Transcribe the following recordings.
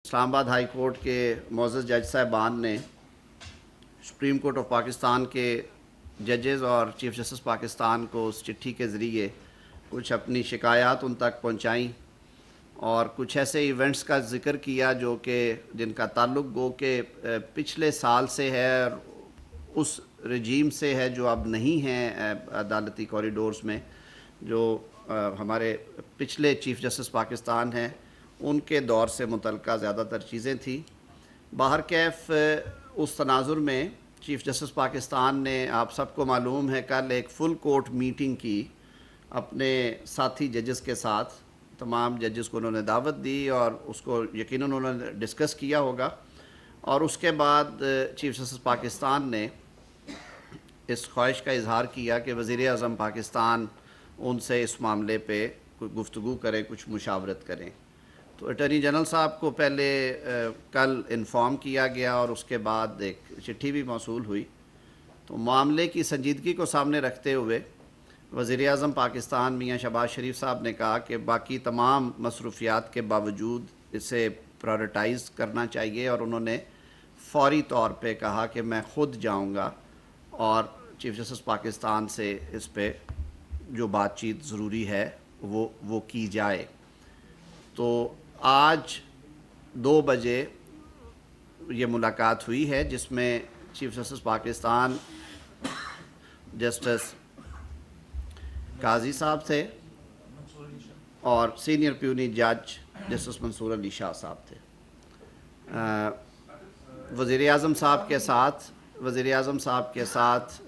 اسلام آباد high court کے معزز جج صاحبان نے سپریم کورٹ آف پاکستان کے ججز اور چیف جسٹس پاکستان کو اس چٹھی کے ذریعے کچھ اپنی شکایات ان تک پہنچائیں اور کچھ ایسے ایونٹس کا ذکر کیا جو کہ جن کا تعلق گو کہ پچھلے سال سے ہے اور اس رجیم سے ہے جو اب نہیں ہیں عدالتی کوریڈورز میں، جو ہمارے پچھلے چیف جسٹس پاکستان ہیں ان کے دور سے متعلقہ زیادہ تر چیزیں تھیں۔ باہرکیف اس تناظر میں چیف جسٹس پاکستان نے، آپ سب کو معلوم ہے، کل ایک فل کورٹ میٹنگ کی اپنے ساتھی ججز کے ساتھ۔ تمام ججز کو انہوں نے دعوت دی اور اس کو یقیناً انہوں نے ڈسکس کیا ہوگا، اور اس کے بعد چیف جسٹس پاکستان نے اس خواہش کا اظہار کیا کہ وزیر اعظم پاکستان ان سے اس معاملے پہ کوئی گفتگو کریں، کچھ مشاورت کریں۔ تو اٹارنی جنرل صاحب کو پہلے کل انفارم کیا گیا اور اس کے بعد ایک چٹھی بھی موصول ہوئی۔ تو معاملے کی سنجیدگی کو سامنے رکھتے ہوئے وزیر اعظم پاکستان میاں شہباز شریف صاحب نے کہا کہ باقی تمام مصروفیات کے باوجود اسے پرائورٹائز کرنا چاہیے، اور انہوں نے فوری طور پہ کہا کہ میں خود جاؤں گا اور چیف جسٹس پاکستان سے اس پہ جو بات چیت ضروری ہے وہ کی جائے۔ تو آج 2 بجے یہ ملاقات ہوئی ہے جس میں چیف جسٹس پاکستان جسٹس قاضی صاحب تھے اور سینئر پیونی جج جسٹس منصور علی شاہ صاحب تھے۔ وزیر اعظم صاحب کے ساتھ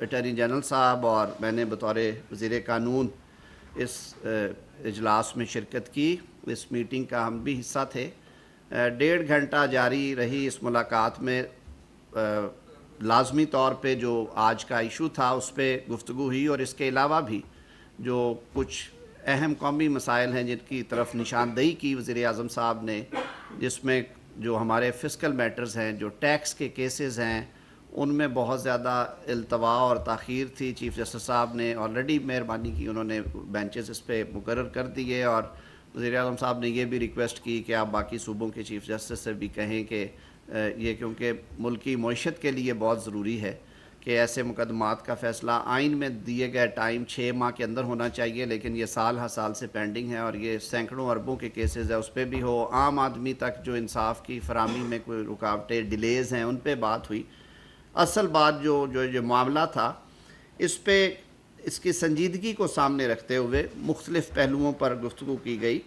اٹارنی جنرل صاحب اور میں نے بطور وزیر قانون اس اجلاس میں شرکت کی۔ اس میٹنگ کا ہم بھی حصہ تھے۔ 1.5 گھنٹہ جاری رہی اس ملاقات میں لازمی طور پہ جو آج کا ایشو تھا اس پہ گفتگو ہوئی، اور اس کے علاوہ بھی جو کچھ اہم قومی مسائل ہیں جن کی طرف نشاندہی کی وزیر اعظم صاحب نے، جس میں جو ہمارے فسکل میٹرز ہیں، جو ٹیکس کے کیسز ہیں، ان میں بہت زیادہ التوا اور تاخیر تھی۔ چیف جسٹس صاحب نے آلریڈی مہربانی کی، انہوں نے بینچز اس پہ مقرر کر دیے، اور وزیر اعظم صاحب نے یہ بھی ریکویسٹ کی کہ آپ باقی صوبوں کے چیف جسٹس سے بھی کہیں کہ یہ کیونکہ ملکی معیشت کے لیے بہت ضروری ہے کہ ایسے مقدمات کا فیصلہ آئین میں دیے گئے ٹائم 6 ماہ کے اندر ہونا چاہیے، لیکن یہ سال ہر سال سے پینڈنگ ہے، اور یہ سینکڑوں اربوں کے کیسز ہیں، اس پہ بھی ہو۔ عام آدمی تک جو انصاف کی فراہمی میں کوئی رکاوٹیں، ڈیلیز ہیں، ان پہ بات ہوئی۔ اصل بات جو معاملہ تھا، اس پہ اس کی سنجیدگی کو سامنے رکھتے ہوئے مختلف پہلوؤں پر گفتگو کی گئی،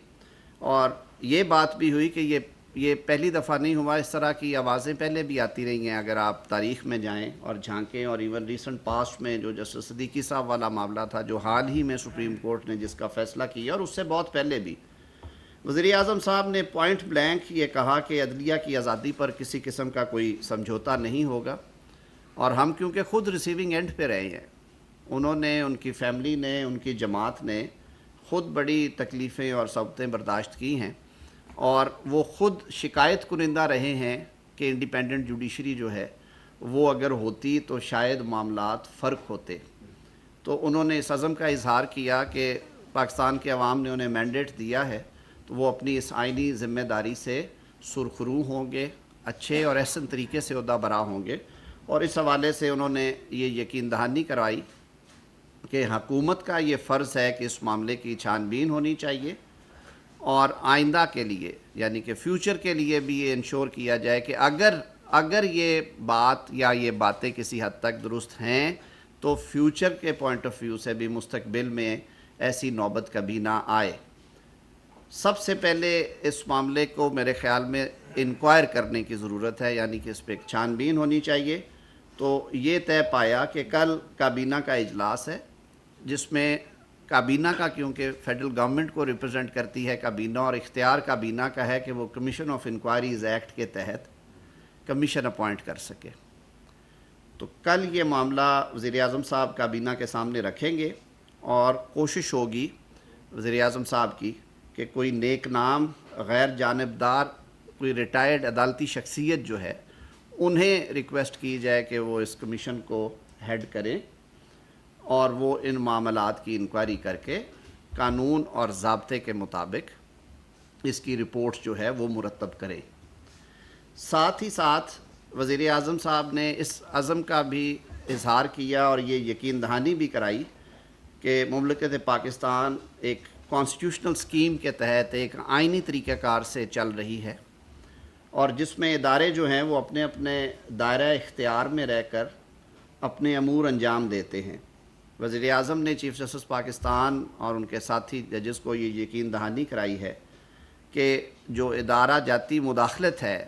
اور یہ بات بھی ہوئی کہ یہ پہلی دفعہ نہیں ہوا، اس طرح کی آوازیں پہلے بھی آتی رہی ہیں اگر آپ تاریخ میں جائیں اور جھانکیں، اور ایون ریسنٹ پاسٹ میں جو جسٹس صدیقی صاحب والا معاملہ تھا جو حال ہی میں سپریم کورٹ نے جس کا فیصلہ کیا، اور اس سے بہت پہلے بھی وزیر اعظم صاحب نے پوائنٹ بلینک یہ کہا کہ عدلیہ کی آزادی پر کسی قسم کا کوئی سمجھوتا نہیں ہوگا، اور ہم کیونکہ خود ریسیونگ اینڈ پہ رہے ہیں، انہوں نے، ان کی فیملی نے، ان کی جماعت نے خود بڑی تکلیفیں اور صعوبتیں برداشت کی ہیں، اور وہ خود شکایت کنندہ رہے ہیں کہ انڈیپینڈنٹ جوڈیشری جو ہے وہ اگر ہوتی تو شاید معاملات فرق ہوتے۔ تو انہوں نے اس عزم کا اظہار کیا کہ پاکستان کے عوام نے انہیں مینڈیٹ دیا ہے تو وہ اپنی اس آئینی ذمہ داری سے سرخرو ہوں گے، اچھے اور احسن طریقے سے عہدہ برا ہوں گے، اور اس حوالے سے انہوں نے یہ یقین دہانی کروائی کہ حکومت کا یہ فرض ہے کہ اس معاملے کی چھان بین ہونی چاہیے، اور آئندہ کے لیے یعنی کہ فیوچر کے لیے بھی یہ انشور کیا جائے کہ اگر یہ بات یا یہ باتیں کسی حد تک درست ہیں تو فیوچر کے پوائنٹ آف ویو سے بھی مستقبل میں ایسی نوبت کبھی نہ آئے۔ سب سے پہلے اس معاملے کو میرے خیال میں انکوائر کرنے کی ضرورت ہے، یعنی کہ اس پہ ایک چھان بین ہونی چاہیے۔ تو یہ طے پایا کہ کل کابینہ کا اجلاس ہے، جس میں کابینہ کا، کیونکہ فیڈرل گورنمنٹ کو ریپرزینٹ کرتی ہے کابینہ، اور اختیار کابینہ کا ہے کہ وہ کمیشن آف انکوائریز ایکٹ کے تحت کمیشن اپوائنٹ کر سکے۔ تو کل یہ معاملہ وزیر اعظم صاحب کابینہ کے سامنے رکھیں گے، اور کوشش ہوگی وزیر اعظم صاحب کی کہ کوئی نیک نام، غیر جانبدار، کوئی ریٹائرڈ عدالتی شخصیت جو ہے انہیں ریکویسٹ کی جائے کہ وہ اس کمیشن کو ہیڈ کریں، اور وہ ان معاملات کی انکوائری کر کے قانون اور ضابطے کے مطابق اس کی رپورٹ جو ہے وہ مرتب کریں۔ ساتھ ہی ساتھ وزیر اعظم صاحب نے اس عزم کا بھی اظہار کیا اور یہ یقین دہانی بھی کرائی کہ مملکت پاکستان ایک کانسٹیٹیوشنل سکیم کے تحت ایک آئینی طریقہ کار سے چل رہی ہے، اور جس میں ادارے جو ہیں وہ اپنے اپنے دائرہ اختیار میں رہ کر اپنے امور انجام دیتے ہیں۔ وزیر اعظم نے چیف جسٹس پاکستان اور ان کے ساتھی ججز کو یہ یقین دہانی کرائی ہے کہ جو ادارہ جاتی مداخلت ہے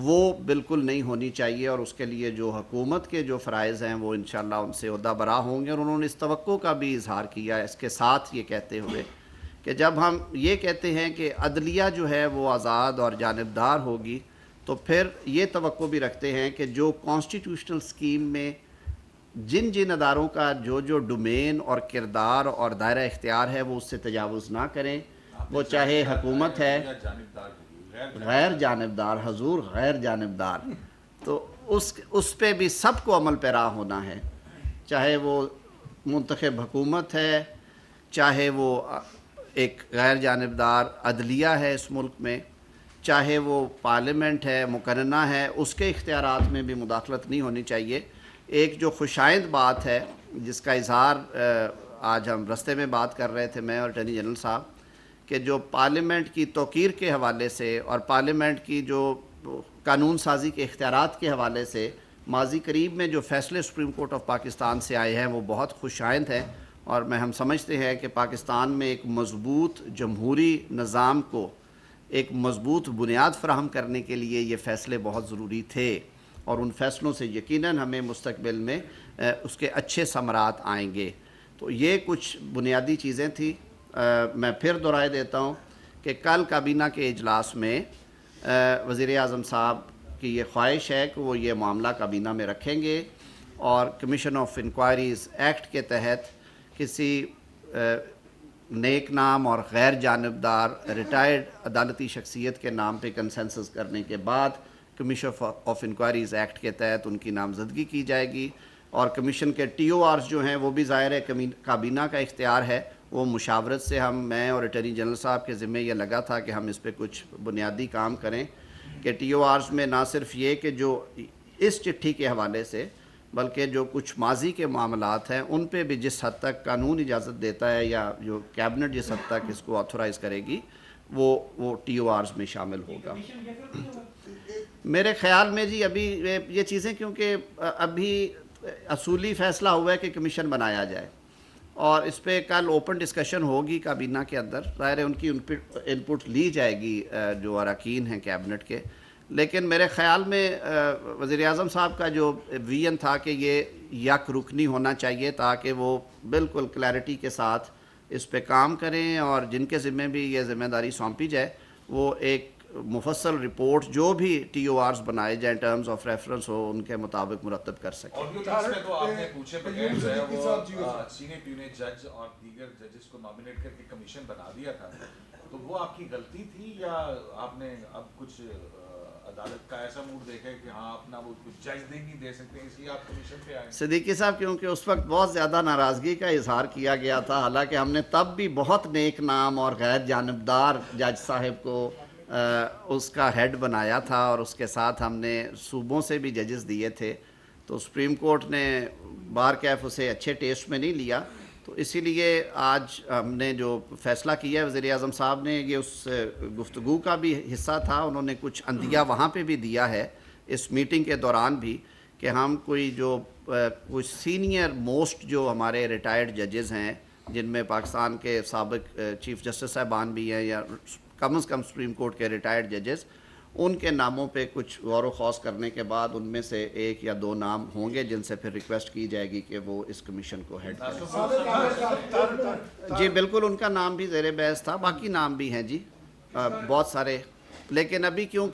وہ بالکل نہیں ہونی چاہیے، اور اس کے لیے جو حکومت کے جو فرائض ہیں وہ انشاءاللہ ان سے عہدہ برا ہوں گے، اور انہوں نے اس توقع کا بھی اظہار کیا اس کے ساتھ یہ کہتے ہوئے کہ جب ہم یہ کہتے ہیں کہ عدلیہ جو ہے وہ آزاد اور جانبدار ہوگی، تو پھر یہ توقع بھی رکھتے ہیں کہ جو کانسٹیٹیوشنل سکیم میں جن جن اداروں کا جو ڈومین اور کردار اور دائرہ اختیار ہے وہ اس سے تجاوز نہ کریں، وہ چاہے حکومت ہے، غیر جانبدار، حضور غیر جانبدار، تو اس پہ بھی سب کو عمل پیرا ہونا ہے، چاہے وہ منتخب حکومت ہے، چاہے وہ ایک غیر جانبدار عدلیہ ہے اس ملک میں، چاہے وہ پارلیمنٹ ہے، مقننہ ہے، اس کے اختیارات میں بھی مداخلت نہیں ہونی چاہیے۔ ایک جو خوشائند بات ہے جس کا اظہار آج ہم رستے میں بات کر رہے تھے میں اور اٹارنی جنرل صاحب، کہ جو پارلیمنٹ کی توقیر کے حوالے سے اور پارلیمنٹ کی جو قانون سازی کے اختیارات کے حوالے سے ماضی قریب میں جو فیصلے سپریم کورٹ آف پاکستان سے آئے ہیں وہ بہت خوشائند ہیں، اور ہم سمجھتے ہیں کہ پاکستان میں ایک مضبوط جمہوری نظام کو ایک مضبوط بنیاد فراہم کرنے کے لیے یہ فیصلے بہت ضروری تھے، اور ان فیصلوں سے یقیناً ہمیں مستقبل میں اس کے اچھے ثمرات آئیں گے۔ تو یہ کچھ بنیادی چیزیں تھیں۔ میں پھر دہرائے دیتا ہوں کہ کل کابینہ کے اجلاس میں وزیر اعظم صاحب کی یہ خواہش ہے کہ وہ یہ معاملہ کابینہ میں رکھیں گے، اور کمیشن آف انکوائریز ایکٹ کے تحت کسی نیک نام اور غیر جانبدار ریٹائرڈ عدالتی شخصیت کے نام پہ کنسنسس کرنے کے بعد کمیشن آف انکوائریز ایکٹ کے تحت ان کی نامزدگی کی جائے گی، اور کمیشن کے ٹی او آرز جو ہیں وہ بھی ظاہر ہے کابینہ کا اختیار ہے، وہ مشاورت سے میں اور اٹارنی جنرل صاحب کے ذمہ یہ لگا تھا کہ ہم اس پہ کچھ بنیادی کام کریں کہ ٹی او آرز میں نہ صرف یہ کہ جو اس چٹھی کے حوالے سے بلکہ جو کچھ ماضی کے معاملات ہیں ان پہ بھی جس حد تک قانون اجازت دیتا ہے یا جو کیبنٹ جس حد تک اس کو آتھورائز کرے گی وہ ٹی او آرز میں شامل ہوگا۔ میرے خیال میں جی ابھی یہ چیزیں کیونکہ ابھی اصولی فیصلہ ہوا ہے کہ کمیشن بنایا جائے، اور اس پہ کل اوپن ڈسکشن ہوگی کابینہ کے اندر، ظاہر ہے ان کی انپٹ لی جائے گی جو اراکین ہیں کیبنٹ کے، لیکن میرے خیال میں وزیر اعظم صاحب کا جو ویژن تھا کہ یہ یک رکنی ہونا چاہیے تاکہ وہ بالکل کلیئرٹی کے ساتھ اس پہ کام کریں، اور جن کے ذمہ بھی یہ ذمہ داری سونپی جائے وہ ایک مفصل رپورٹ جو بھی ٹی او آرز بنائے جائیں ٹرمز آف ریفرنس ہو ان کے مطابق مرتب کر سکیں۔ اور تو آپ نے پوچھے بغیر جو ہے وہ سینئر پیونی جج اور دیگر ججز کو نامینیٹ کر کے کمیشن بنا دیا تھا، تو وہ آپ کی غلطی تھی یا آپ نے اب کچھ عدالت کا ایسا موڈ دیکھا ہے کہ ہاں اپنا وہ کچھ جج نہیں دے سکتے اس لیے آپ کمیشن پہ آئے؟ صدیقی صاحب کیونکہ اس وقت بہت زیادہ ناراضگی کا اظہار کیا گیا تھا، حالانکہ ہم نے تب بھی بہت نیک نام اور غیر جانبدار جج صاحب کو اس کا ہیڈ بنایا تھا، اور اس کے ساتھ ہم نے صوبوں سے بھی ججز دیے تھے، تو سپریم کورٹ نے بار کیف اسے اچھے ٹیسٹ میں نہیں لیا، تو اسی لیے آج ہم نے جو فیصلہ کیا ہے وزیر اعظم صاحب نے یہ اس گفتگو کا بھی حصہ تھا، انہوں نے کچھ عندیہ وہاں پہ بھی دیا ہے اس میٹنگ کے دوران بھی کہ ہم کچھ سینئر موسٹ جو ہمارے ریٹائرڈ ججز ہیں جن میں پاکستان کے سابق چیف جسٹس صاحبان بھی ہیں یا کم از کم سپریم کورٹ کے ریٹائرڈ ججز، ان کے ناموں پہ کچھ غور و خوض کرنے کے بعد ان میں سے ایک یا دو نام ہوں گے جن سے پھر ریکویسٹ کی جائے گی کہ وہ اس کمیشن کو ہیڈ کریں۔ جی بالکل ان کا نام بھی زیر بحث تھا، باقی نام بھی ہیں جی بہت سارے، لیکن ابھی کیونکہ